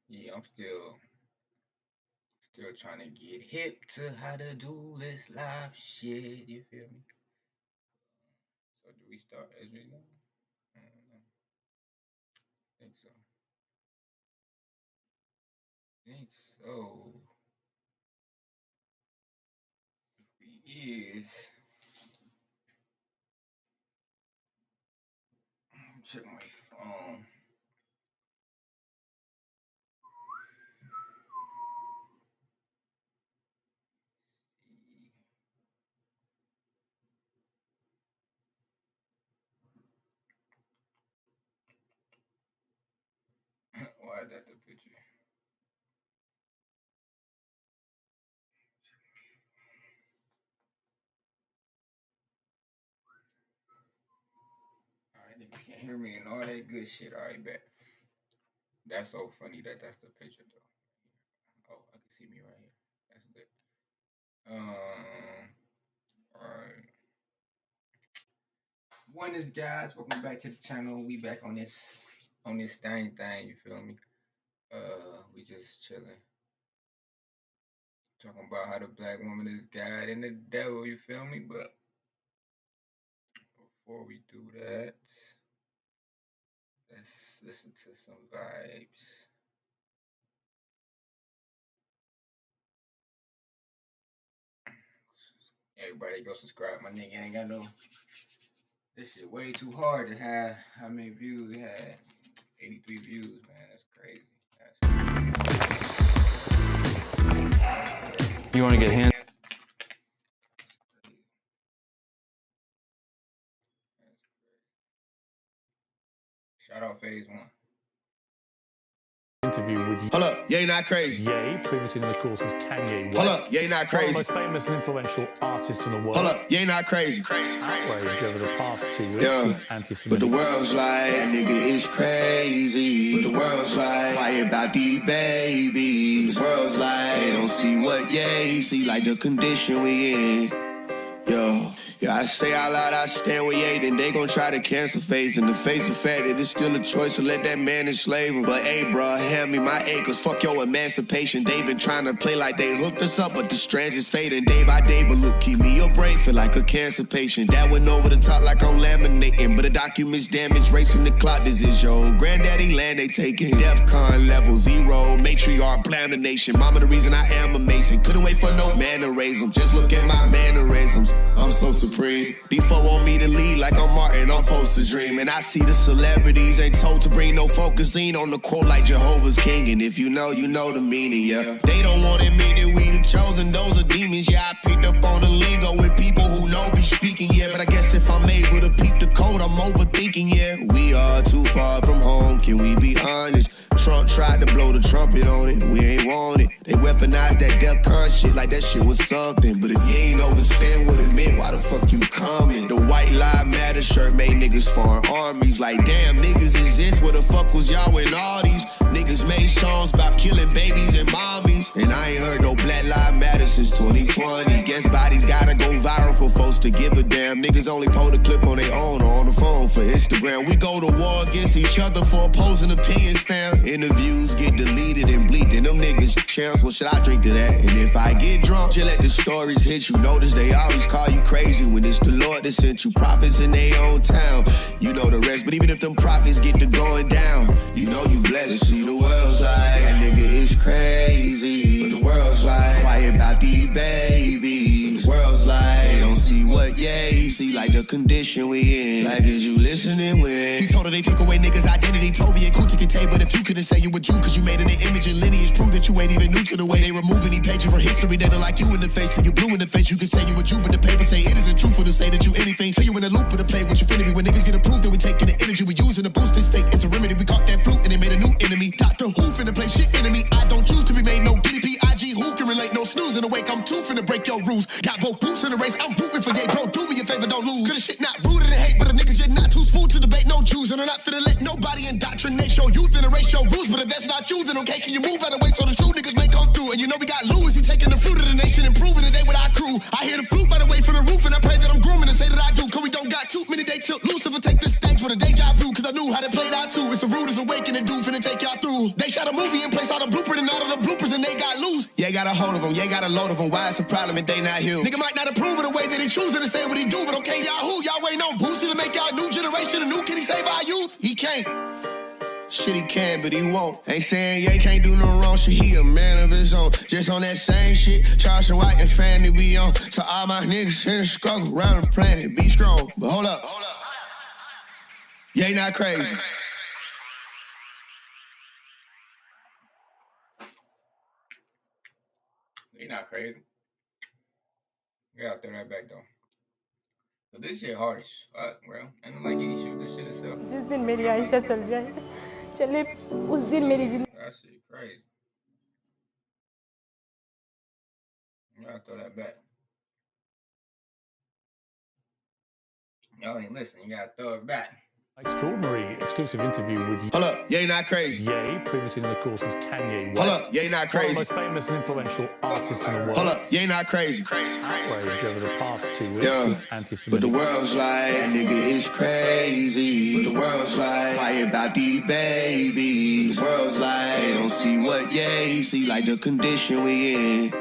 Yeah, I'm still trying to get hip to how to do this live shit. You feel me? So do we start as we go? I don't know. Think so. Think so. Is check my phone. Why is that the picture? Alright, niggas can't hear me and all that good shit. Alright, bet. That's so funny that that's the picture though. Oh, I can see me right here. That's it. Alright. Buenas guys, welcome back to the channel. We back on this thing, you feel me? We just chilling. Talking about how the black woman is God and the devil, you feel me? But before we do that, let's listen to some vibes. Everybody go subscribe. My nigga ain't got no. This shit way too hard to have. How many views? It had 83 views, man. That's crazy. You want to get hands? Shout out Phase One. Interview with Hold up, Ye Not Crazy. Ye, previously known of course as Kanye West. Hold up, Ye Not One of Crazy. the most famous and influential artists in the world. Hold up, Ye Not Crazy. Outrage over the past 2 weeks Yeah, with but the anti-Semitic. world's like, nigga, it's crazy. But the world's like, quiet about these babies. The world's like, they don't see what Ye see, like the condition we in. Yo, yeah, I say out loud, I stand with Ye, then they gon' try to cancel Phase. In the face of fact that it's still a choice to let that man enslave him. But hey, bro, hand me my acres, fuck your emancipation. They been trying to play like they hooked us up, but the strands is fading day by day. But look, keep me your brain, feel like a cancer patient. That went over the top like I'm laminating, but the documents damaged, racing the clock. This is your old granddaddy land, they taking DEFCON level 0, matriarch, blame the nation. Mama the reason I am a Mason, couldn't wait for no man to raise them. Just look at my mannerisms, I'm so supreme. D4 want me to lead like I'm Martin, I'm supposed to dream. And I see the celebrities ain't told to bring no focusing on the quote like Jehovah's King. And if you know the meaning, yeah. They don't want to admit that we the chosen, those are demons. Yeah, I picked up on the lingo with people who know be speaking, yeah. But I guess if I'm able to peep the code, I'm overthinking, yeah. We are too far from home, can we be honest? Trump tried to blow the trumpet on it, we ain't want it. They weaponized that DEFCON shit like that shit was something. But if you ain't understand what it meant, why the fuck you coming? The white lives matter shirt made niggas foreign armies. Like damn, niggas exist, where the fuck was y'all when all these niggas made songs about killing babies and mommies? And I ain't heard no black lives matter since 2020. Guess bodies gotta go viral for folks to give a damn. Niggas only post a clip on their own or on the phone for Instagram. We go to war against each other for opposing opinions, fam. Interviews get deleted and bleaked, and them niggas champs, what should I drink to that? And if I get drunk, just let the stories hit you. Notice they always call you crazy when it's the Lord that sent you. Prophets in their own town, you know the rest. But even if them prophets get to going down, you know you blessed. To see the world's like, that nigga is crazy. But the world's like, quiet about these babies. The world's like, they don't see what Ye see, like the condition we in. Like, is you listening when he told her they took away niggas' identity? Toby and Kuti can tell, but if you couldn't say you a Jew, cause you made it an image and lineage, prove that you ain't even new to the way they remove any pages from history that are like you in the face. And you blue in the face, you can say you a Jew, but the paper say it isn't truthful to say that you anything. Till you in a loop with a play with your finity. When niggas get approved, then we taking the energy we using to boost this fake. It's a remedy. We caught that fluke and they made a new enemy. Doctor Who finna play shit enemy. I don't choose to be made no DDP. IG who can relate, no snooze in the wake. I'm too finna break your rules. Got both boots in the race. I'm rooting for Ye, bro. Do me a favor, don't lose. Cause the shit not rooted in hate, but a nigga just not too smooth to debate. No Jews, and I'm not finna let nobody indoctrinate your youth and erase your rules. But if that's not you, then okay, can you move out of the way so the true niggas may come through? And you know we got Lewis, he taking the fruit of the nation, improving the day with our crew. I hear the flute by the way from the roof, and I pray that I'm grooming and say that I do. Cause we don't got too many days till Lucifer take the stage with a deja vu. Cause I knew how they played out too. It's a rude as awakening, dude finna take y'all y'all through. They shot a movie and placed all the blueprint and all of the bloopers and they got loose. Yeah, got a hold of them, yeah, got a load of them. Why it's a problem if they not here? Nigga might not approve of the way that he choosing to say what he do, but okay, y'all who? Y'all waiting on Boosie to make y'all new generation a new, can he save our youth? He can't. Shit, he can, but he won't. Ain't saying yeah, can't do no wrong shit. He a man of his own. Just on that same shit. Charles White and Fanny be on. To all my niggas in the struggle around the planet. Be strong. But hold up. Yeah, he not crazy. He not crazy. You gotta throw that back though. So this shit hard as fuck, bro. And like you can shoot this shit itself. जिस दिन मेरी आयशा चल जाए चले उस दिन मेरी जिंदगी That shit crazy. You gotta throw that back. Y'all ain't listening. You gotta throw it back. Extraordinary exclusive interview with Hold up. Yeah, he not crazy. Ye, previously known, of course, as Kanye West. Hold up. Yeah, he not One of crazy. the most famous and influential artists in the world. Hold up. Yeah, he not crazy. Outrage over the past 2 weeks Yeah. with But anti-Semitic. the world's like, that nigga is crazy. But the world's like, quiet about these babies. The world's like, they don't see what, yeah, see like the condition we in.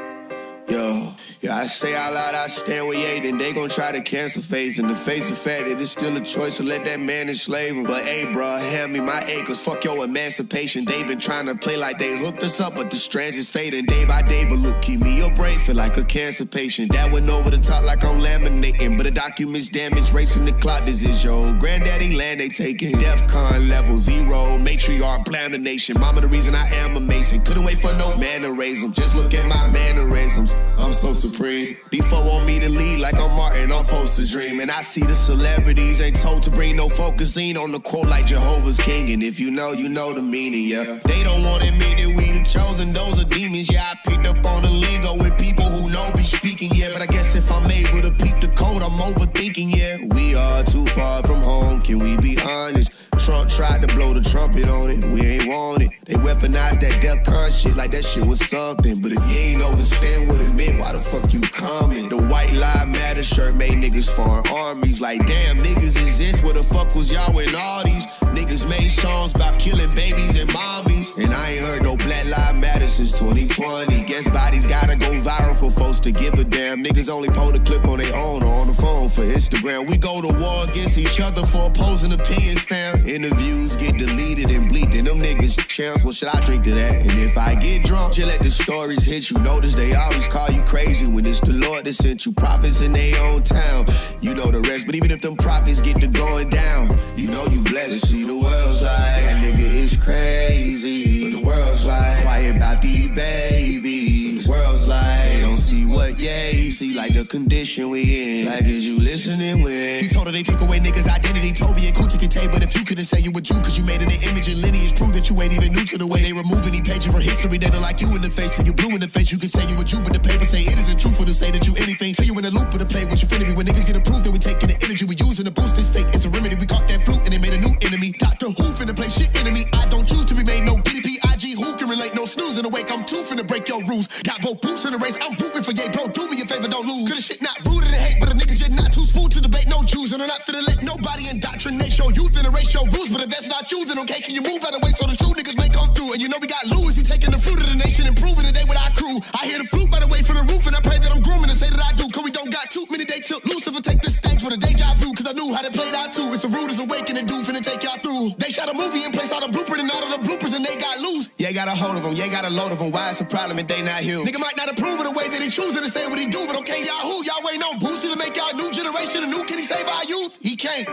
Yo, yeah, I say out loud, I stand with Ye, then they gon' try to cancel face. In the face of fact that it's still a choice to let that man enslave him. But hey, bro, hand me my acres, fuck your emancipation. They been trying to play like they hooked us up, but the strands is fading day by day. But look, keep me your brain, feel like a cancer patient. That went over the top like I'm laminating. But the documents damage, racing the clock, this is your granddaddy land they taking. DEFCON level 0, matriarch, blam the nation. Mama the reason I am a Mason. Couldn't wait for no man to raise them. Just look at my mannerisms. I'm so supreme. These folk want me to lead like I'm Martin, I'm supposed to dream. And I see the celebrities ain't told to bring no focusing on the quote like Jehovah's King. And if you know the meaning, yeah. They don't want to admit that we the chosen, those are demons. Yeah, I picked up on the lingo with people who know be speaking, yeah. But I guess if I'm able to peep the code, I'm overthinking, yeah. We are too far from home, can we be honest? Trump tried to blow the trumpet on it, we ain't want it. They weaponized that DEFCON shit like that shit was something. But if you ain't overstand what it meant, why the fuck you coming? The white lives matter shirt made niggas foreign armies. Like damn, niggas exist, where the fuck was y'all when all these niggas made songs about killing babies and mommies? And I ain't heard no Black Lives Matter since 2020. Guess bodies gotta go viral for folks to give a damn. Niggas only post a clip on their own or on the phone for Instagram. We go to war against each other for opposing opinions, fam. Interviews get deleted and bleeped, and them niggas chance, what should I drink to that? And if I get drunk, just let the stories hit you. Notice they always call you crazy when it's the Lord that sent you. Prophets in their own town, you know the rest. But even if them prophets get to going down, you know you blessed. See the world's like, that nigga is crazy. But the world's like, quiet about these babies. The world's like, they don't see what, yeah, see like the condition we in. Like is you listening when he told her they took away niggas' identity. Toby and Coochie can tell, but if you couldn't say you were Jew, cause you made it an image and lineage, prove that you ain't even new to the way they remove any pages from history. They don't like you in the face, and you blue in the face. You can say you a Jew, but the paper say it isn't truthful to say that you anything. Tell you in the loop of the play, what you finna be. When niggas get approved, then we taking the energy we using to boost this fake. It's a remedy. We caught that fluke and they made a new enemy. Doctor Who finna play shit enemy. I don't choose to be made no BDP, IG. Who can relate? No snooze in the wake. I'm too finna break your rules. Got both boots in the race. I'm rooting for yay, bro. Do me a favor, don't lose. Cause the shit not rooted in hate, but a nigga just not too smooth to debate. No Jews, and I'm not finna let nobody indoctrinate your youth and erase your rules. But if that's not you, then okay, can you move out of the way so the true niggas may come through? And you know we got Lewis, he taking the fruit of the nation, improving the day with our crew. I hear the flute by the way from the roof, and I pray that I'm grooming and say that I do. Cause we don't got too many days till Lucifer take the stage with a deja vu. Cause I knew how they played out too. It's a rude as awakening, dude, finna take y'all through. They shot a movie and placed all the blueprint and all of the bloopers, and they got loose. Yeah, got a hold of them, yeah, got a load of them. Why it's a problem if they not here? Nigga might not approve of the way that he choosing to say what he do, but okay, y'all who? Y'all waiting on Boosie to make y'all new generation a new, can he save our youth? He can't.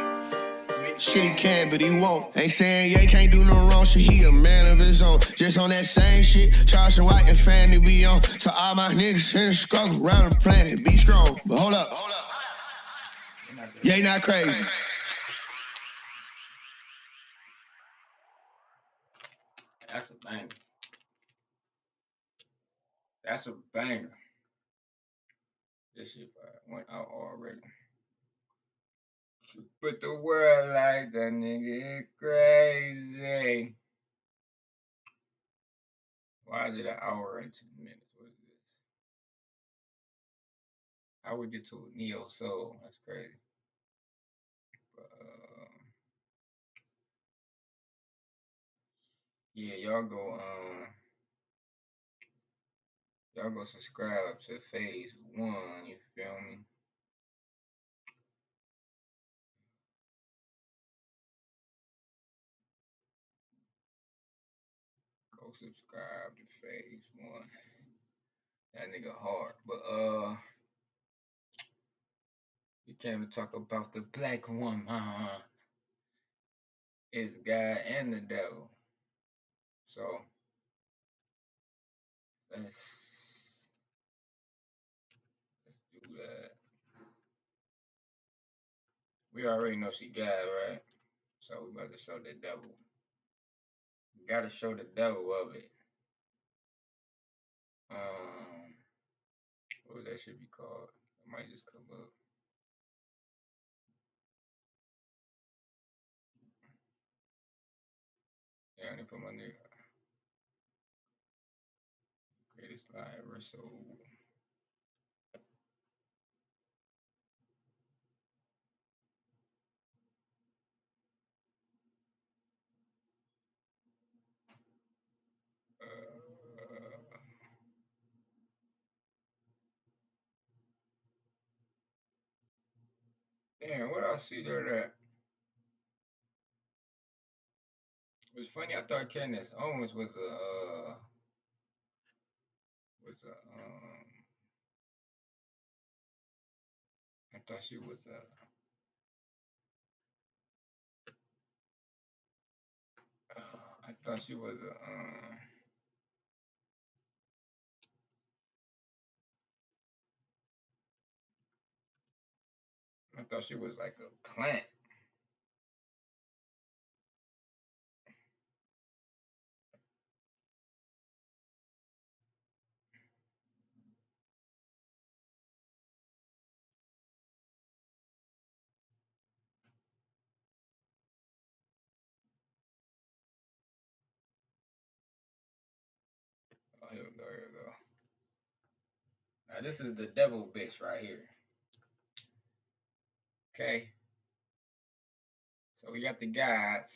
Shit, he can, but he won't. Ain't saying yeah, can't do no wrong shit. He a man of his own. Just on that same shit. Charles White and Fanny be on. To all my niggas in the struggle around the planet. Be strong. But hold up. Yeah, he not crazy. That's a banger. That's a banger. This shit went out already. But the world like that nigga is crazy. Why is it an hour and 10 minutes? What is this? How we get to a Neo Soul? That's crazy. But, Yeah, y'all go subscribe to phase 1, you feel me? Go subscribe to phase 1. That nigga hard. But we came to talk about the black woman. It's God and the devil. So let's do that. We already know she God, right? So we about to show the devil. We gotta show the devil of it. What would that shit be called? It might just come up. Yeah, I need to put my nigga. Greatest lie ever sold. Damn, what I see there that was funny. I thought Candace Owens was I thought she was I thought she was I thought she was like a plant. Oh, here we go, here we go. Now this is the devil bitch right here. Okay. So we got the guys.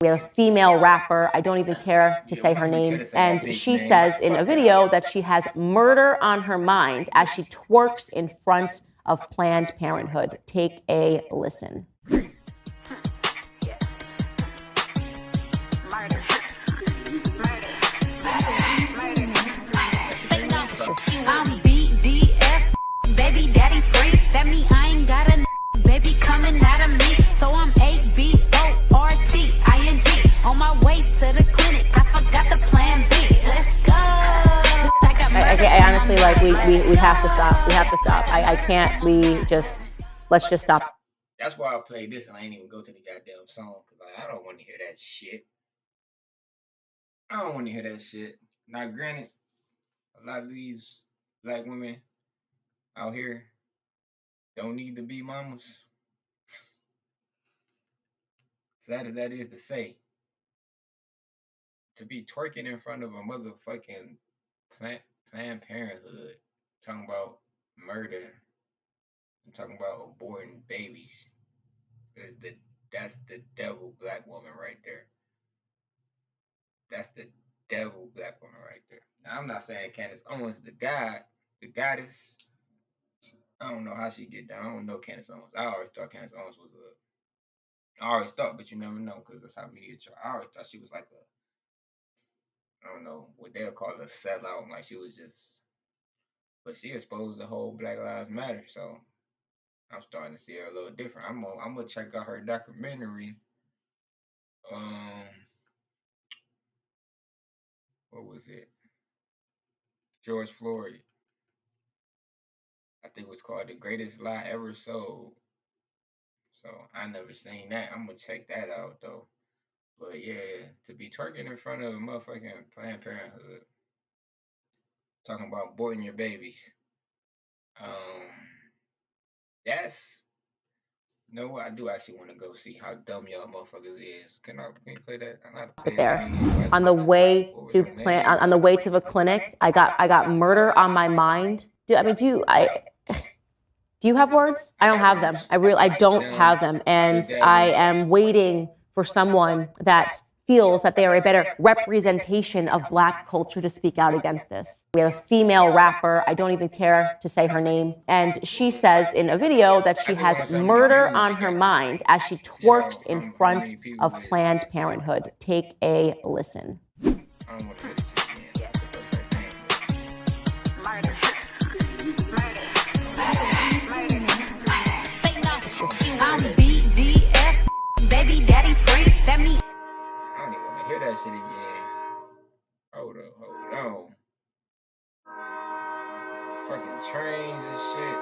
We have a female rapper, I don't even care to say her name, and she says in a video that she has murder on her mind as she twerks in front of Planned Parenthood. Take a listen. I'm BDF, baby daddy free. That mean I ain't got a baby coming out of me. So I'm ABORTING. On my way to the clinic, I forgot the plan B. Let's go. I honestly, like, we have to stop. We have to stop. I can't. Let's just stop. That's why I played this and I ain't even go to the goddamn song because I don't want to hear that shit. I don't want to hear that shit. Now, granted, a lot of these black women out here don't need to be mamas. Sad as that is to say, to be twerking in front of a motherfucking Planned Parenthood, talking about murder, and talking about aborting babies, that's the devil black woman right there. That's the devil black woman right there. Now, I'm not saying Candace Owens the goddess. I don't know how she get down. I don't know Candace Owens. I always thought Candace Owens was I always thought, but you never know because that's how media. I always thought she was like I don't know what they'll call a sellout. Like she was just, but she exposed the whole Black Lives Matter. So I'm starting to see her a little different. I'm gonna check out her documentary. What was it? George Floyd. I think it was called The Greatest Lie Ever Sold. So I never seen that. I'm gonna check that out though. But yeah, to be twerking in front of a motherfucking Planned Parenthood, talking about aborting your babies. That's no, I do actually want to go see how dumb y'all motherfuckers is. Can you play that? There, on the way to the clinic, I got murder on my mind. Do you have words? I don't have them. I don't have them, and I am waiting for someone that feels that they are a better representation of Black culture to speak out against this. We have a female rapper, I don't even care to say her name, and she says in a video that she has murder on her mind as she twerks in front of Planned Parenthood. Take a listen. I don't want to hear this shit again. I'm BDF, baby daddy free. That means I don't even want to hear that shit again. Hold on. Fucking trains and shit.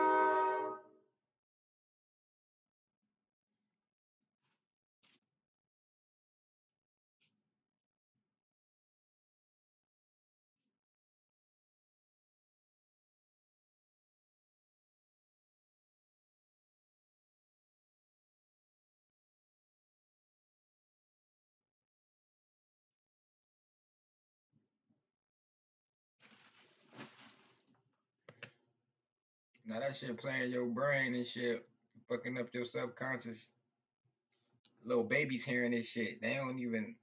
Now that shit playing your brain and shit, fucking up your subconscious. Little babies hearing this shit. They don't even.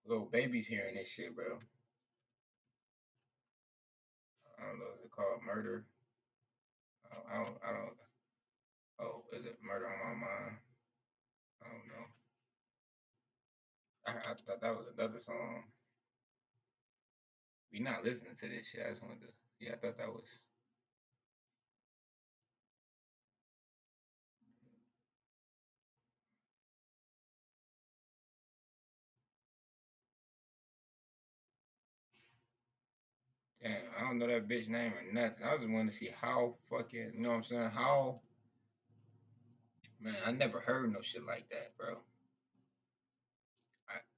Little babies hearing this shit, bro. I don't know. Is it called murder? I don't. Oh, is it murder on my mind? I don't know. I thought that was another song. We not listening to this shit. I just wanted to. Yeah, I thought that was. Damn, I don't know that bitch name or nothing. I just wanted to see how fucking, you know what I'm saying? How, man, I never heard no shit like that, bro.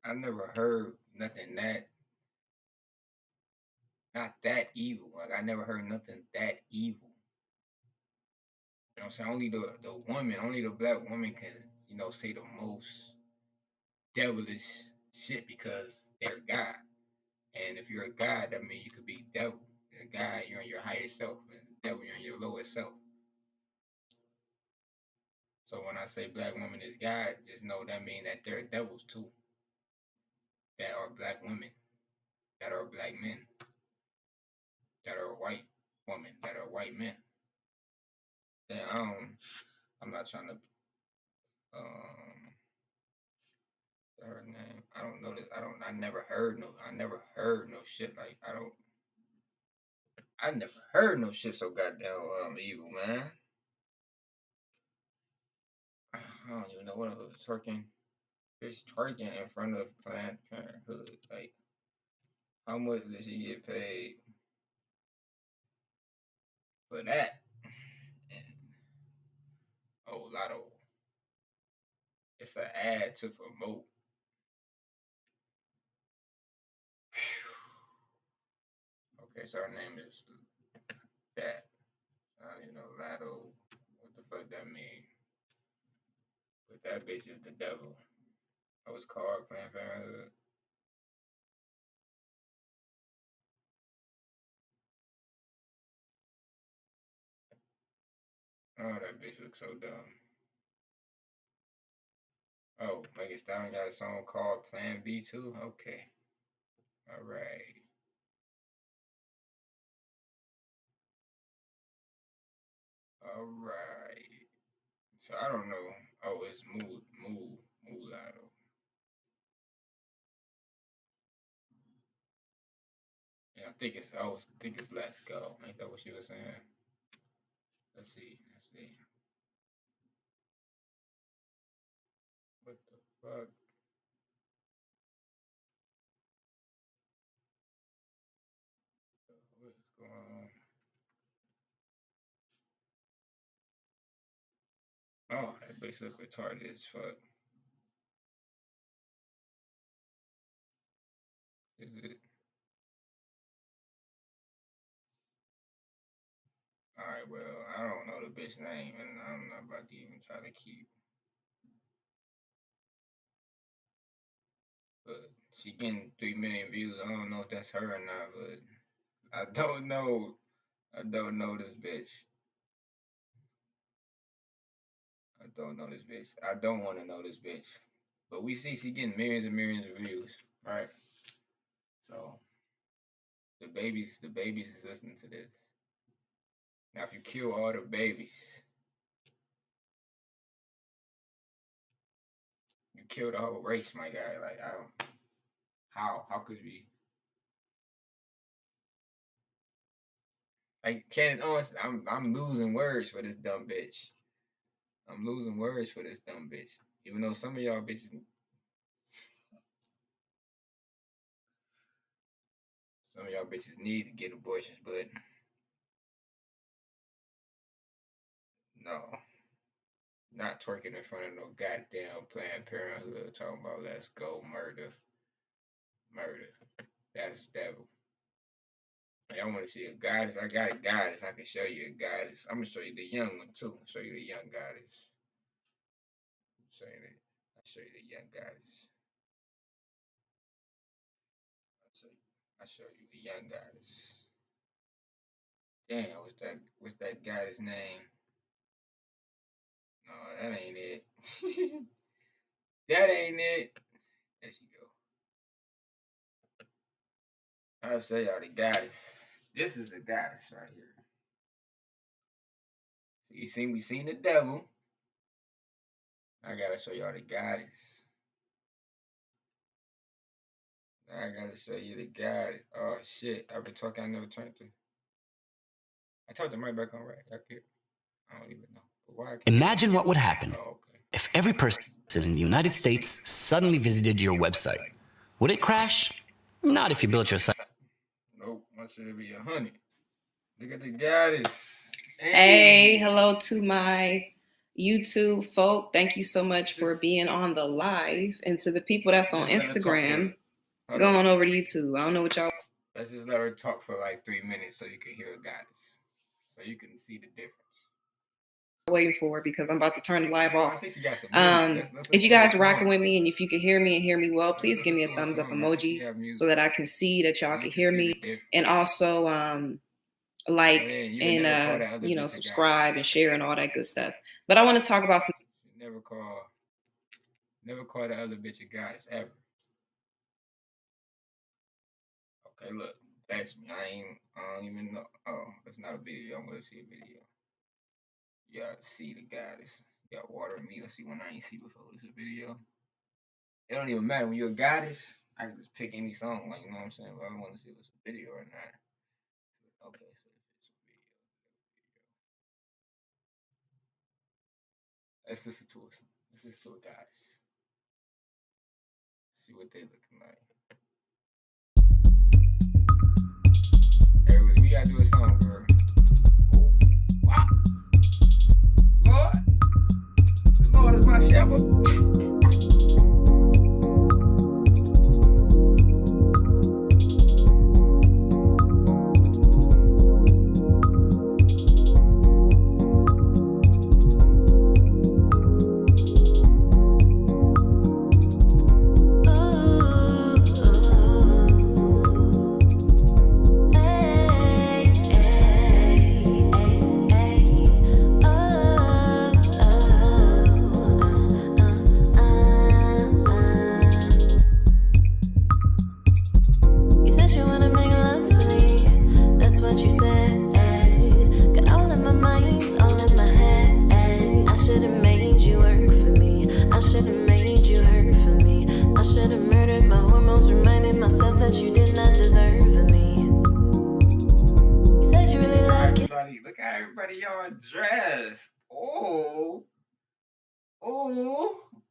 I never heard nothing that, not that evil. Like, I never heard nothing that evil. You know what I'm saying? Only the woman, only the Black woman can, you know, say the most devilish shit because they're God. And if you're a God, that means you could be devil. A God, you're in your higher self. And devil, you're in your lower self. So when I say Black woman is God, just know that means that there are devils too. That are Black women. That are Black men. That are white women. That are white men. Then I'm not trying to her name. I don't know this. I never heard no shit like I never heard no shit so goddamn evil, man. I don't even know what I was twerking. Bitch twerking in front of Planned Parenthood. Like, how much did she get paid for that? And, oh, Lotto. It's an ad to promote. Okay, so her name is that. I don't even know Lotto. What the fuck that mean? But that bitch is the devil. I was called Planned Parenthood. Oh, that bitch looks so dumb. Oh, Megan Stallion got a song called Plan B too? Okay. Alright. Alright. So I don't know. Oh, it's Mulatto. Yeah, I think it's Let's Go. Ain't that what she was saying? Let's see. What the fuck? What's going on? Oh, that bitch look retarded as fuck. Is it? Alright, well, I don't know the bitch name, and I'm not about to even try to keep. But she getting 3 million views. I don't know if that's her or not, but I don't know. I don't know this bitch. don't know this bitch. I don't want to know this bitch. But we see she getting millions and millions of views, right? So the babies is listening to this. Now if you kill all the babies, you kill the whole race, my guy. Like I don't. How could we? Like Candace Owens, I'm losing words for this dumb bitch. I'm losing words for this dumb bitch. Even though some of y'all bitches, need to get abortions, but no, not twerking in front of no goddamn Planned Parenthood talking about let's go murder. That's devil. Hey, I want to see a goddess. I got a goddess. I can show you a goddess. I'm gonna show you the young one too. Show you the young goddess. I'll show you the young goddess. I'll show you the young goddess. Damn, what's that goddess name? No, that ain't it. That ain't it. There she go. I'll show y'all the goddess. This is the goddess right here. So you see, we seen the devil. I gotta show y'all the goddess. I gotta show you the goddess. Oh shit! I've been talking. I never turned to. I turned the mic back on, right? I don't even know. But why? Imagine what would happen if every person in the United States suddenly visited your website. Would it crash? Not if you built your site. Nope. Why should it be 100? Look at the goddess. Hey, hello to my YouTube folk. Thank you so much for being on the live. And to the people that's on Instagram, go on over to YouTube. I don't know what y'all. Let's just let her talk for like 3 minutes so you can hear a goddess. So you can see the difference. Waiting for because I'm about to turn the live off. I think she got some let's if you guys rocking with me and if you can hear me and hear me well, please give me a thumbs up emoji so that I can see that y'all can hear me, and also like and you know, subscribe and share and all that good stuff. But I want to talk about some. Never call the other bitch a goddess ever. Okay, look, that's me. I don't even know. Oh, that's not a video. I'm gonna see a video. Y'all see the goddess. Y'all water me. Let's see one I ain't see before. This a video. It don't even matter when you're a goddess. I can just pick any song, like, you know what I'm saying. But I don't want to see if it's a video or not. Okay, so it's a video. Let's listen to it. Let's listen to a goddess. See what they looking like. Hey, we gotta do a song, girl. Oh, wow. Lord is my shepherd.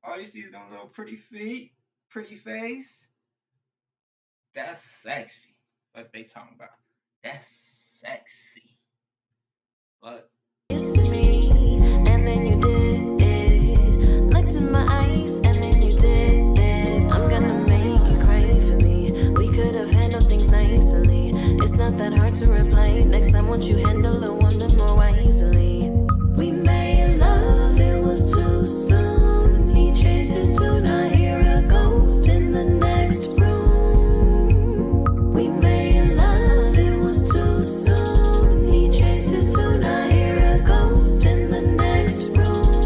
All you see is them little pretty feet, pretty face. That's sexy. What they talking about? That's sexy. But and then you did it. Looked in my eyes and then you did it. I'm gonna make you cry for me. We could have handled things nicely. It's not that hard to reply. Next time won't you handle a woman more wisely? We made love, it was too soon. He chases to not hear a ghost in the next room. We made love, it was too soon. He chases to not hear a ghost in the next room.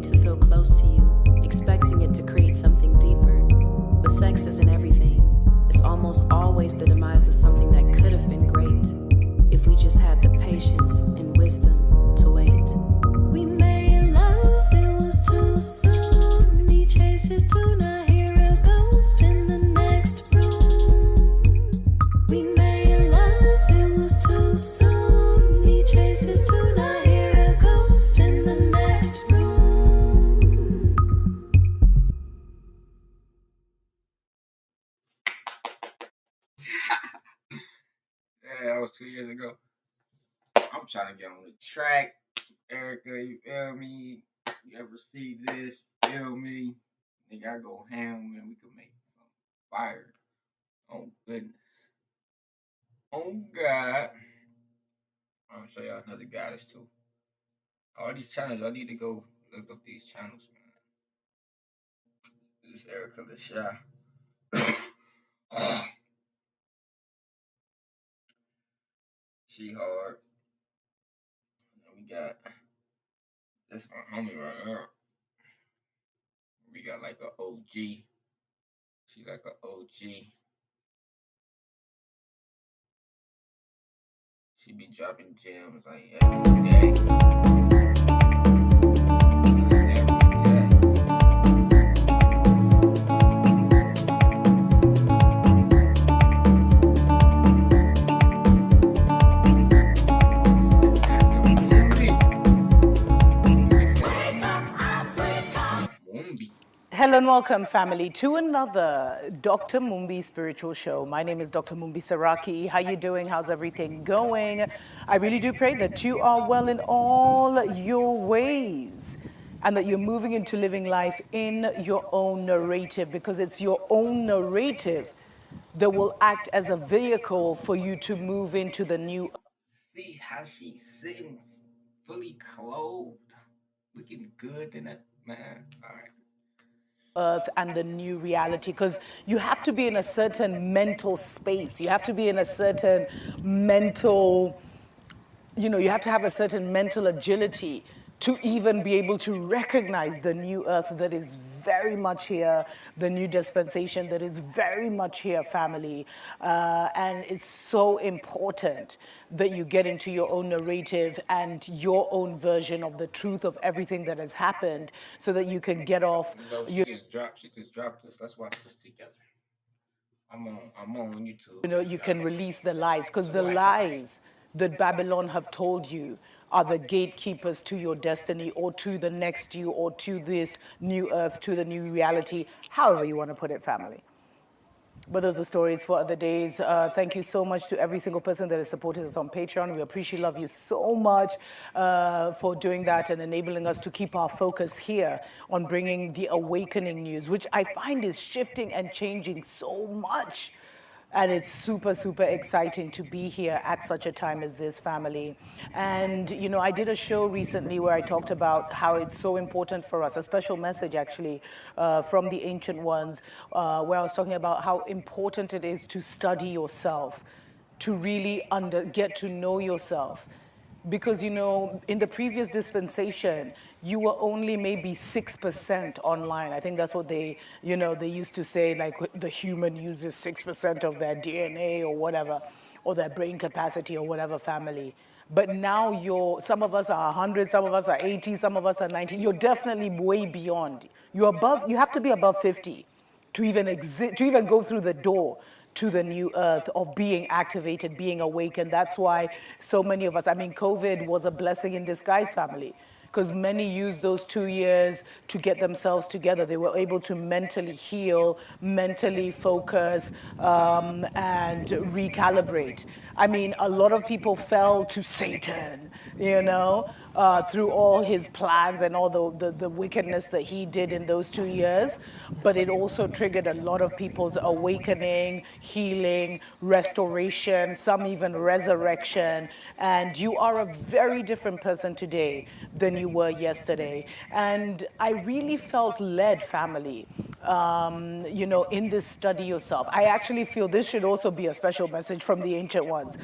it to feel close to you, expecting it to create something deeper. But sex isn't everything. It's almost always the demise of something that could have been great if we just had the patience and wisdom to wait. We made love, it was too soon. He chases to not hear a ghost in the next room. We made love, it was too soon. He chases to not hear a ghost in the next room. Yeah, that was 2 years ago. I'm trying to get on the track. Erica, you feel me? You ever see this? Feel me? Nigga, I go ham and we can make some fire. Oh, goodness. Oh, God. I'm gonna show y'all another goddess, too. All these channels, y'all need to go look up these channels, man. This is Erica Lashai. She hard. And we got this my homie right here. We got like a OG. She like a OG. She be dropping gems like every day. Hello and welcome, family, to another Dr. Mumbi spiritual show. My name is Dr. Mumbi Saraki. How you doing? How's everything going? I really do pray that you are well in all your ways and that you're moving into living life in your own narrative, because it's your own narrative that will act as a vehicle for you to move into the new. See how she's sitting fully clothed, looking good in it, man. All right. Earth and the new reality, because you have to be in a certain mental space. You have to be in a certain mental, you have to have a certain mental agility to even be able to recognize the new earth that is very much here, the new dispensation that is very much here, family. And it's so important that you get into your own narrative and your own version of the truth of everything that has happened, so that you can get off. She just dropped this. Let's watch this together. I'm on YouTube. You can release the lies, because the lies that Babylon have told you are the gatekeepers to your destiny, or to the next you, or to this new earth, to the new reality, however you want to put it, family. But those are stories for other days. Thank you so much to every single person that has supported us on Patreon. We appreciate, love you so much for doing that and enabling us to keep our focus here on bringing the awakening news, which I find is shifting and changing so much. And it's super, super exciting to be here at such a time as this, family. And, I did a show recently where I talked about how it's so important for us, a special message actually from the Ancient Ones, where I was talking about how important it is to study yourself, to really get to know yourself. Because, in the previous dispensation, you were only maybe 6% online. I think that's what they used to say, like the human uses 6% of their DNA or whatever, or their brain capacity or whatever, family. But now some of us are 100, some of us are 80, some of us are 90. You're definitely way beyond. You have to be above 50 to even exist, to even go through the door to the new earth of being activated, being awakened. That's why so many of us, COVID was a blessing in disguise, family, because many used those 2 years to get themselves together. They were able to mentally heal, mentally focus, and recalibrate. A lot of people fell to Satan, through all his plans and all the wickedness that he did in those 2 years. But it also triggered a lot of people's awakening, healing, restoration, some even resurrection. And you are a very different person today than you were yesterday. And I really felt led, family, in this study yourself. I actually feel this should also be a special message from the Ancient Ones.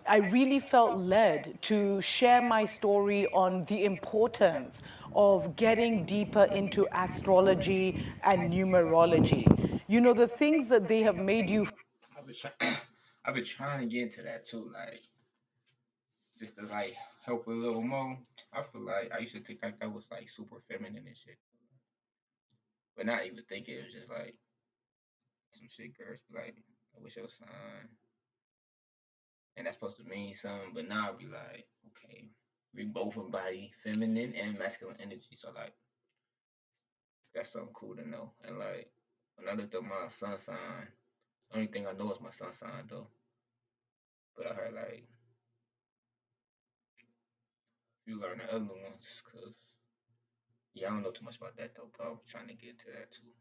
I really felt led to share my story on the importance of getting deeper into astrology and numerology. You know, the things that they have made you. I've been trying to get into that too, like just to like help a little more. I feel like I used to think like that was like super feminine and shit, but not even think it was just like some shit girls be like, I wish your sign, and that's supposed to mean something. But now I'll be like, okay, we both embody feminine and masculine energy, so like that's something cool to know. And like when I looked up my sun sign, only thing I know is my sun sign though. But I heard like you learn the other ones, cause yeah, I don't know too much about that though. But I'm trying to get into that too.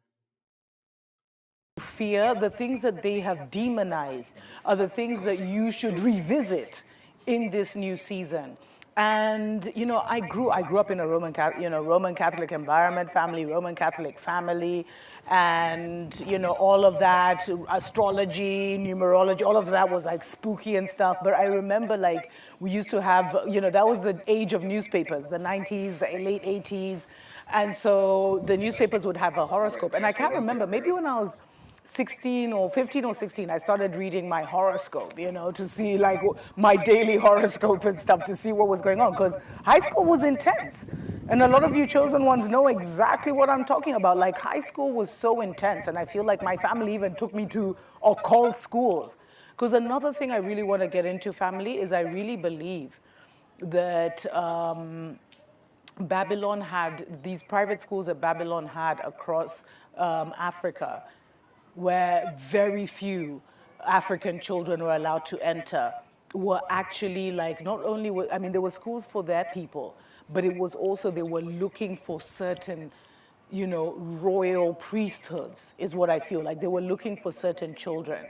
Fear, the things that they have demonized are the things that you should revisit in this new season. And you know, I grew up in a Roman Catholic environment, Roman Catholic family, and you know, all of that, astrology, numerology, all of that was like spooky and stuff. But I remember like we used to have, you know, that was the age of newspapers, the 90s, the late 80s, and so the newspapers would have a horoscope. And I can't remember, maybe when I was 16 or 15 or 16, I started reading my horoscope, you know, to see like my daily horoscope and stuff, to see what was going on, because high school was intense. And a lot of you chosen ones know exactly what I'm talking about. Like high school was so intense, and I feel like my family even took me to occult schools. Because another thing I really want to get into, family, is I really believe that Babylon had, these private schools that Babylon had across Africa, where very few African children were allowed to enter, were actually like, not only, I mean, there were schools for their people, but it was also, they were looking for certain, you know, royal priesthoods, is what I feel like. They were looking for certain children.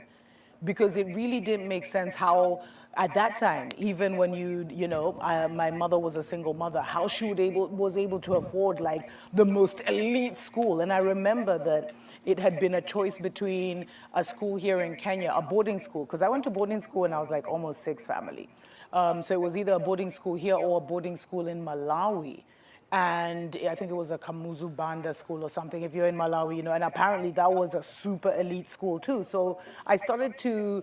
Because it really didn't make sense how, at that time, even when my mother was a single mother, how she was able to afford like the most elite school. And I remember that it had been a choice between a school here in Kenya, a boarding school, because I went to boarding school when I was like almost 6, family. So it was either a boarding school here or a boarding school in Malawi. And I think it was a Kamuzu Banda school or something, if you're in Malawi, you know, and apparently that was a super elite school too. So I started to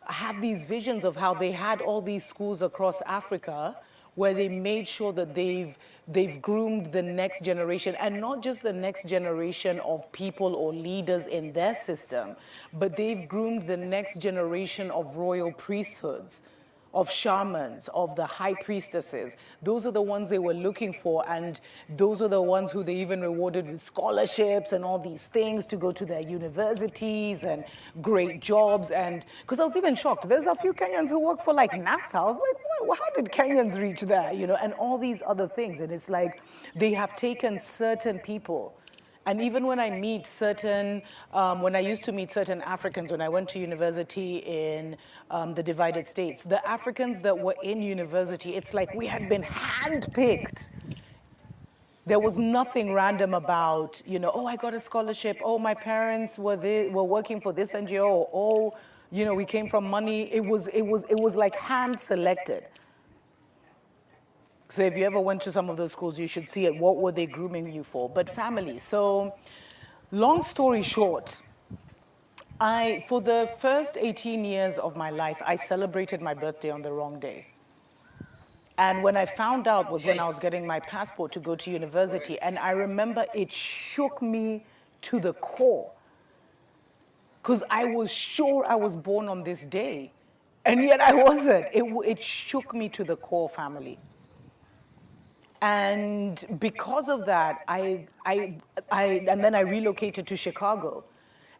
have these visions of how they had all these schools across Africa where they made sure that they've groomed the next generation, and not just the next generation of people or leaders in their system, but they've groomed the next generation of royal priesthoods, of shamans, of the high priestesses. Those are the ones they were looking for, and those are the ones who they even rewarded with scholarships and all these things to go to their universities and great jobs. And because I was even shocked, there's a few Kenyans who work for like NASA. I was like, what? How did Kenyans reach there? You know, and all these other things. And it's like they have taken certain people. And even when I meet certain, when I used to meet certain Africans, when I went to university in the divided states, the Africans that were in university, it's like we had been handpicked. There was nothing random about, you know, oh, I got a scholarship, oh, my parents were working for this NGO, or, oh, you know, we came from money. It was like hand selected. So if you ever went to some of those schools, you should see it. What were they grooming you for? But family. So long story short, for the first 18 years of my life, I celebrated my birthday on the wrong day. And when I found out was when I was getting my passport to go to university. And I remember it shook me to the core, because I was sure I was born on this day. And yet I wasn't. It shook me to the core, family. And because of that, and then I relocated to Chicago.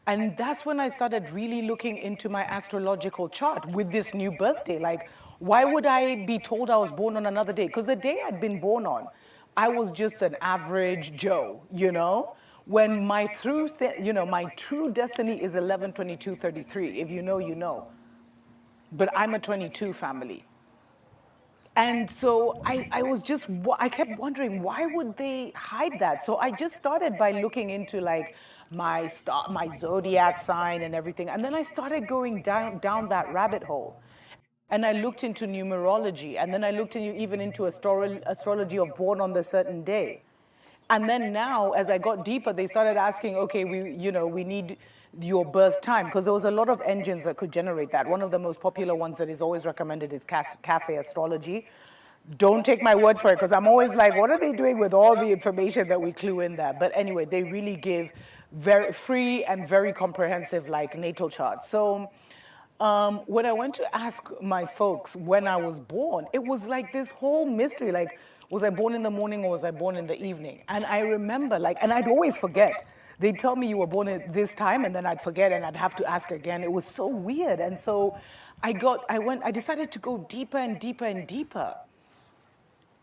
And that's when I started really looking into my astrological chart with this new birthday. Like, why would I be told I was born on another day? Because the day I'd been born on, I was just an average Joe, you know? When my true destiny is 11/22/33. If you know, you know. But I'm a 22 family. And so I kept wondering, why would they hide that? So I just started by looking into like my zodiac sign and everything. And then I started going down that rabbit hole. And I looked into numerology, and then I looked even into astrology of born on the certain day. And then now, as I got deeper, they started asking, okay, we need your birth time, because there was a lot of engines that could generate that. One of the most popular ones that is always recommended is Cafe Astrology. Don't take my word for it, because I'm always like, what are they doing with all the information that we clue in there? But anyway, they really give very free and very comprehensive like natal charts. So when I went to ask my folks when I was born, it was like this whole mystery, like, was I born in the morning or was I born in the evening? And I remember and I'd always forget. They'd tell me you were born at this time, and then I'd forget, and I'd have to ask again. It was so weird. And so I decided to go deeper and deeper and deeper.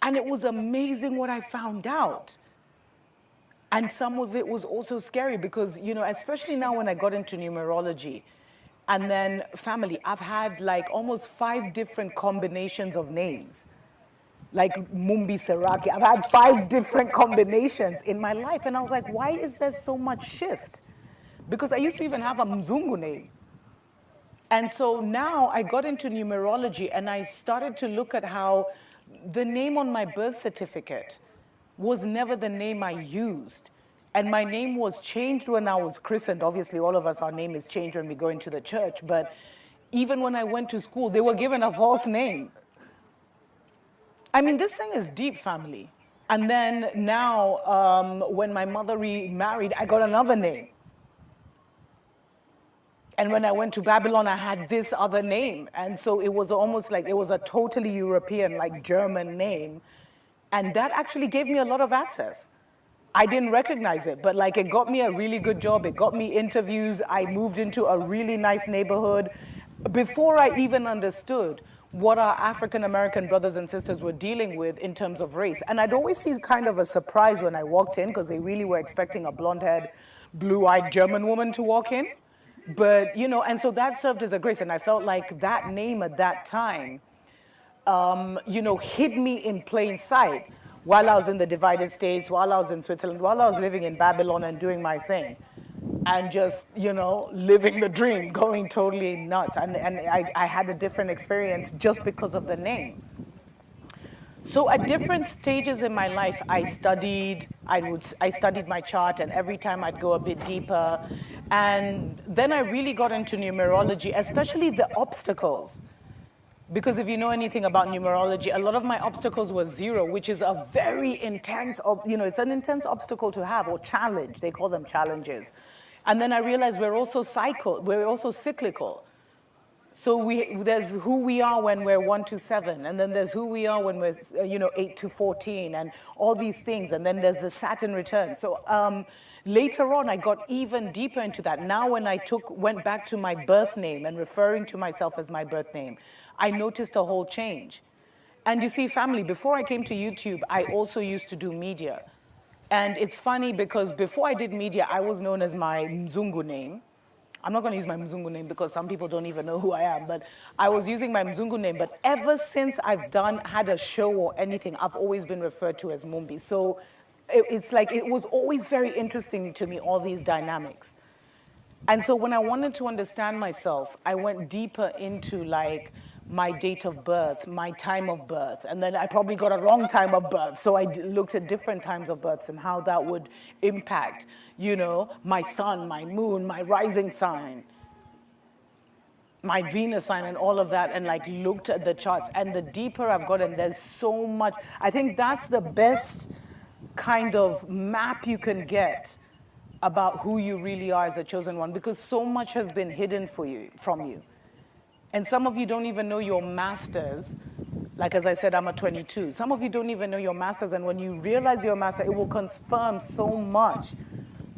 And it was amazing what I found out. And some of it was also scary because, especially now when I got into numerology and then family, I've had like almost 5 different combinations of names. Like Mumbi Seraki. I've had 5 different combinations in my life. And I was like, why is there so much shift? Because I used to even have a Mzungu name. And so now I got into numerology and I started to look at how the name on my birth certificate was never the name I used. And my name was changed when I was christened. Obviously, all of us, our name is changed when we go into the church. But even when I went to school, they were given a false name. I mean, this thing is deep, family. And then now, when my mother remarried, I got another name. And when I went to Babylon, I had this other name. And so it was almost like it was a totally European, like German name. And that actually gave me a lot of access. I didn't recognize it, but like it got me a really good job. It got me interviews. I moved into a really nice neighborhood before I even understood what our African-American brothers and sisters were dealing with in terms of race. And I'd always see kind of a surprise when I walked in, because they really were expecting a blonde-haired, blue-eyed German woman to walk in. But, and so that served as a grace. And I felt like that name at that time, hid me in plain sight while I was in the divided states, while I was in Switzerland, while I was living in Babylon and doing my thing. And just, living the dream, going totally nuts. And I had a different experience just because of the name. So at different stages in my life, I studied my chart, and every time I'd go a bit deeper. And then I really got into numerology, especially the obstacles. Because if you know anything about numerology, a lot of my obstacles were 0, which is a very intense, it's an intense obstacle to have, or challenge. They call them challenges. And then I realized we're also cyclical. So there's who we are when we're 1 to 7, and then there's who we are when we're 8 to 14, and all these things. And then there's the Saturn return. So later on, I got even deeper into that. Now, when I went back to my birth name and referring to myself as my birth name, I noticed a whole change. And you see, family, before I came to YouTube, I also used to do media. And it's funny because before I did media, I was known as my Mzungu name. I'm not going to use my Mzungu name because some people don't even know who I am, but I was using my Mzungu name. But ever since I've had a show or anything, I've always been referred to as Mumbi. So it's like, it was always very interesting to me, all these dynamics. And so when I wanted to understand myself, I went deeper into like my date of birth, my time of birth, and then I probably got a wrong time of birth. So I looked at different times of births and how that would impact, my sun, my moon, my rising sign, my Venus sign, and all of that, and like looked at the charts. And the deeper I've gotten, there's so much. I think that's the best kind of map you can get about who you really are as a chosen one, because so much has been hidden from you. And some of you don't even know your masters. Like, as I said, I'm a 22. Some of you don't even know your masters. And when you realize your master, it will confirm so much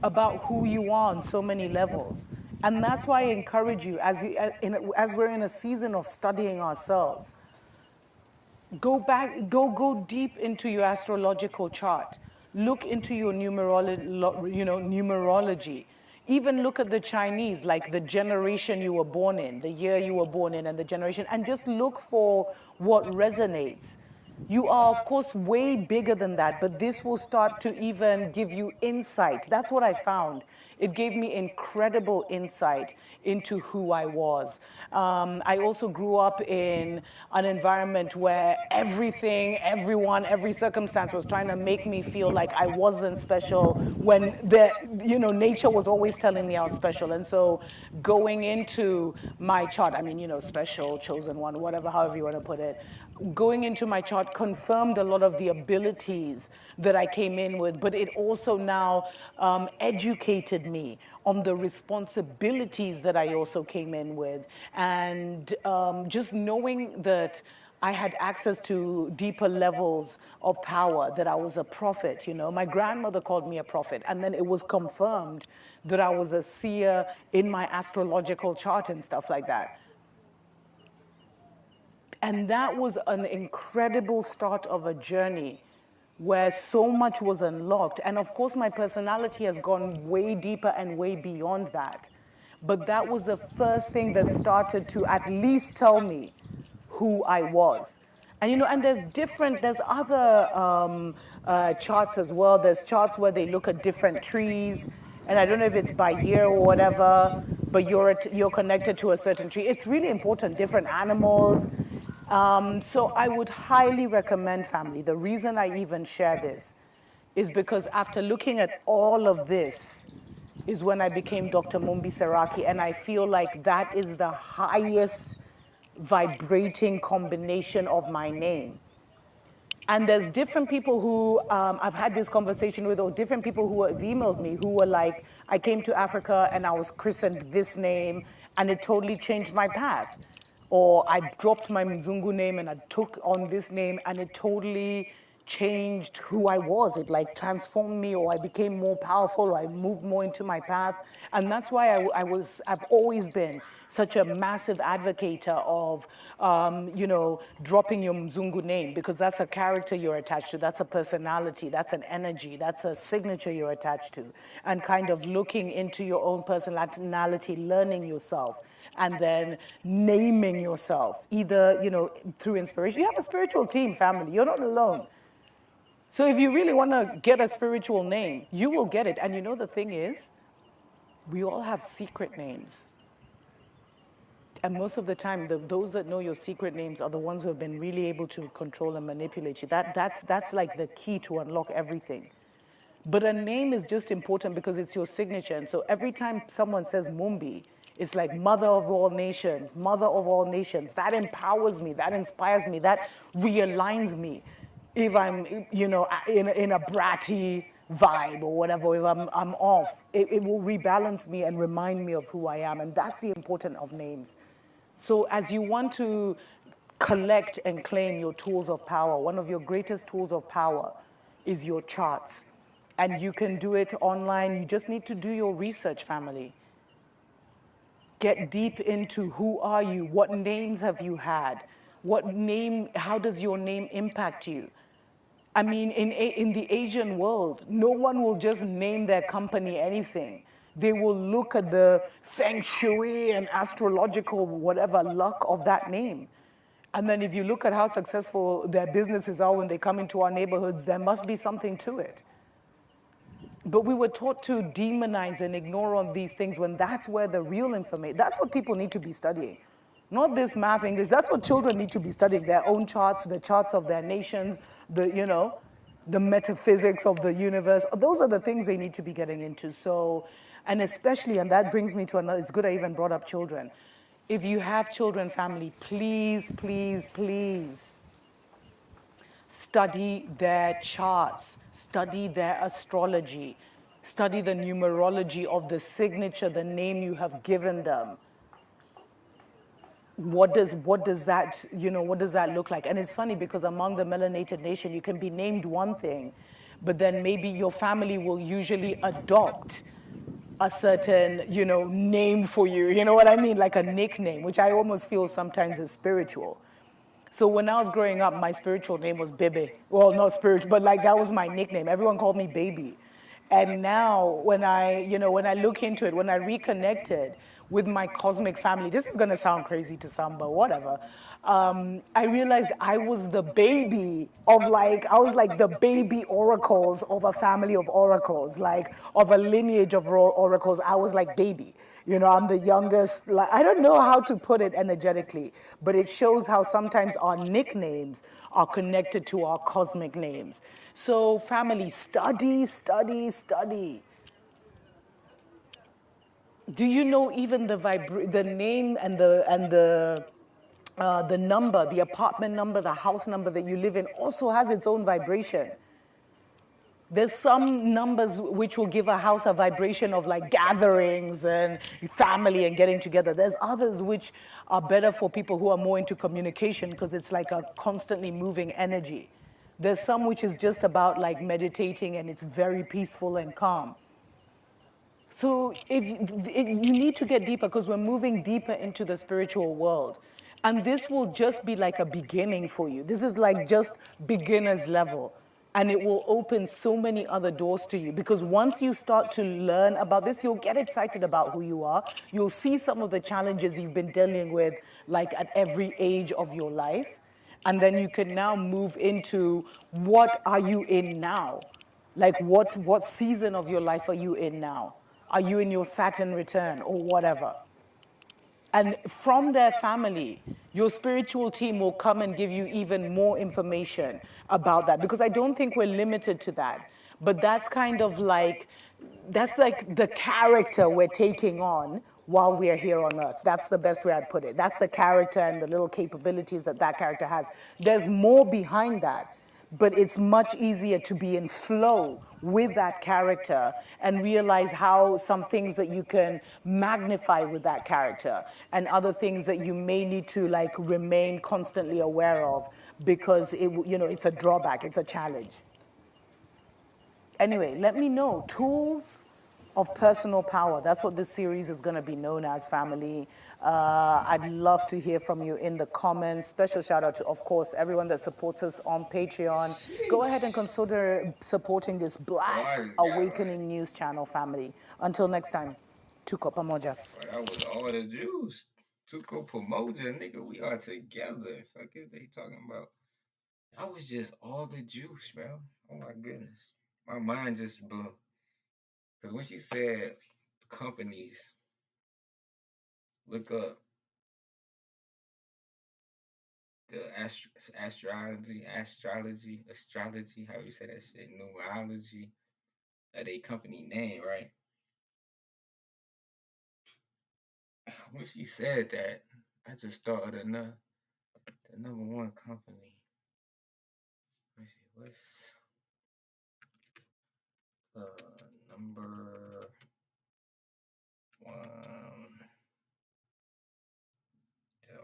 about who you are on so many levels. And that's why I encourage you, as we're in a season of studying ourselves, go deep into your astrological chart. Look into your numerology. Even look at the Chinese, like the generation you were born in, the year you were born in, and the generation, and just look for what resonates. You are, of course, way bigger than that, but this will start to even give you insight. That's what I found. It gave me incredible insight into who I was. I also grew up in an environment where everything, everyone, every circumstance was trying to make me feel like I wasn't special when nature was always telling me I was special. And so going into my chart, I mean, special, chosen one, whatever, however you want to put it, going into my chart confirmed a lot of the abilities that I came in with, but it also now educated me on the responsibilities that I also came in with. And just knowing that I had access to deeper levels of power, that I was a prophet, My grandmother called me a prophet, and then it was confirmed that I was a seer in my astrological chart and stuff like that. And that was an incredible start of a journey where so much was unlocked. And of course, my personality has gone way deeper and way beyond that. But that was the first thing that started to at least tell me who I was. And and there's other charts as well. There's charts where they look at different trees. And I don't know if it's by year or whatever, but you're connected to a certain tree. It's really important, different animals. So I would highly recommend, family, the reason I even share this is because after looking at all of this is when I became Dr. Mumbi Seraki, and I feel like that is the highest vibrating combination of my name. And there's different people who I've had this conversation with, or different people who have emailed me who were like, I came to Africa and I was christened this name and it totally changed my path. Or I dropped my Mzungu name and I took on this name and it totally changed who I was. It like transformed me, or I became more powerful, or I moved more into my path. And that's why I've always been such a massive advocate of, dropping your Mzungu name, because that's a character you're attached to, that's a personality, that's an energy, that's a signature you're attached to. And kind of looking into your own personality, learning yourself, and then naming yourself, either, through inspiration. You have a spiritual team, family. You're not alone. So if you really want to get a spiritual name, you will get it. And the thing is, we all have secret names. And most of the time, those that know your secret names are the ones who have been really able to control and manipulate you. That's like the key to unlock everything. But a name is just important because it's your signature. And so every time someone says Mumbi, it's like mother of all nations, mother of all nations. That empowers me, that inspires me, that realigns me. If I'm, in a bratty vibe or whatever, if I'm off, it will rebalance me and remind me of who I am. And that's the importance of names. So as you want to collect and claim your tools of power, one of your greatest tools of power is your charts. And you can do it online. You just need to do your research, family. Get deep into who are you, what names have you had, how does your name impact you? I mean, in the Asian world, no one will just name their company anything. They will look at the feng shui and astrological whatever luck of that name. And then if you look at how successful their businesses are when they come into our neighborhoods, there must be something to it. But we were taught to demonize and ignore all these things when that's where the real information, that's what people need to be studying. Not this math, English, that's what children need to be studying, their own charts, the charts of their nations, the metaphysics of the universe. Those are the things they need to be getting into. So, and especially, and that brings me to another, it's good I even brought up children. If you have children, family, please, please, please, study their charts, study their astrology, study the numerology of the signature, the name you have given them. What does that look like? And it's funny because among the melanated nation, you can be named one thing, but then maybe your family will usually adopt a certain, name for you. You know what I mean? Like a nickname, which I almost feel sometimes is spiritual. So when I was growing up, my spiritual name was Bebe. Well, not spiritual, but like that was my nickname. Everyone called me Baby. And now when I look into it, when I reconnected with my cosmic family, this is going to sound crazy to some, but whatever. I realized I was the baby of I was like the baby oracles of a family of oracles, like of a lineage of oracles. I was like baby. You know, I'm the youngest. Like, I don't know how to put it energetically, but it shows how sometimes our nicknames are connected to our cosmic names. So, family, study, study, study. Do you know even the name and the number, the apartment number, the house number that you live in also has its own vibration. There's some numbers which will give a house a vibration of like gatherings and family and getting together. There's others which are better for people who are more into communication because it's like a constantly moving energy. There's some which is just about like meditating and it's very peaceful and calm. So you need to get deeper because we're moving deeper into the spiritual world. And this will just be like a beginning for you. This is like just beginner's level. And it will open so many other doors to you because once you start to learn about this, you'll get excited about who you are. You'll see some of the challenges you've been dealing with like at every age of your life. And then you can now move into what are you in now? Like what season of your life are you in now? Are you in your Saturn return or whatever? And from their family, your spiritual team will come and give you even more information about that because I don't think we're limited to that. But that's kind of like, that's like the character we're taking on while we're here on earth. That's the best way I'd put it. That's the character and the little capabilities that that character has. There's more behind that. But it's much easier to be in flow with that character and realize how some things that you can magnify with that character and other things that you may need to like remain constantly aware of because it's a drawback, it's a challenge. Anyway, let me know. Tools of personal power. That's what this series is going to be known as, family. I'd love to hear from you in the comments. Special shout out to, of course, everyone that supports us on Patreon. Go ahead and consider supporting this Black Awakening News channel, family. Until next time, Tuko Pamoja. That was all the juice. Tuko Pamoja, nigga, we are together. Fuck it, they talking about. That was just all the juice, bro. Oh my goodness. My mind just blew. Because when she said companies, look up the astrology, how you say that shit, numerology, of a company name, right? When she said that, I just thought of the number one company. Let me see, what's number one?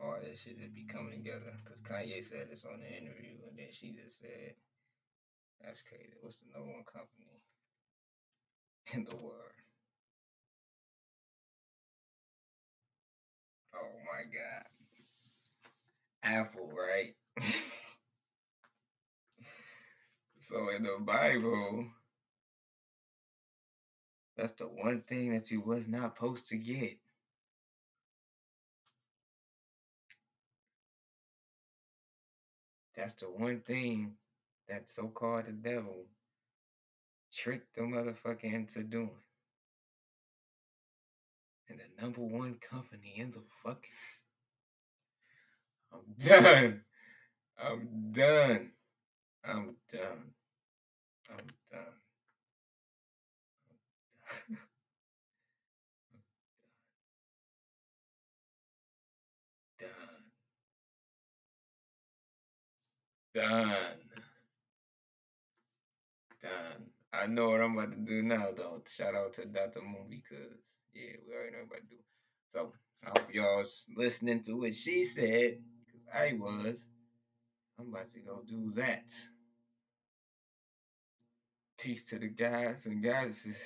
All this shit just be coming together because Kanye said this on the interview and then she just said, that's crazy. What's the number one company in the world? Oh my God. Apple, right? So in the Bible, that's the one thing that you was not supposed to get. That's the one thing that so-called the devil tricked the motherfucker into doing. And the number one company in the fucking... I'm done. I'm done. I'm done. I'm done. Done. I know what I'm about to do now, though. Shout out to Dr. Moon because, yeah, we already know what I'm about to do. So, I hope y'all's listening to what she said, because I was. I'm about to go do that. Peace to the guys and goddesses.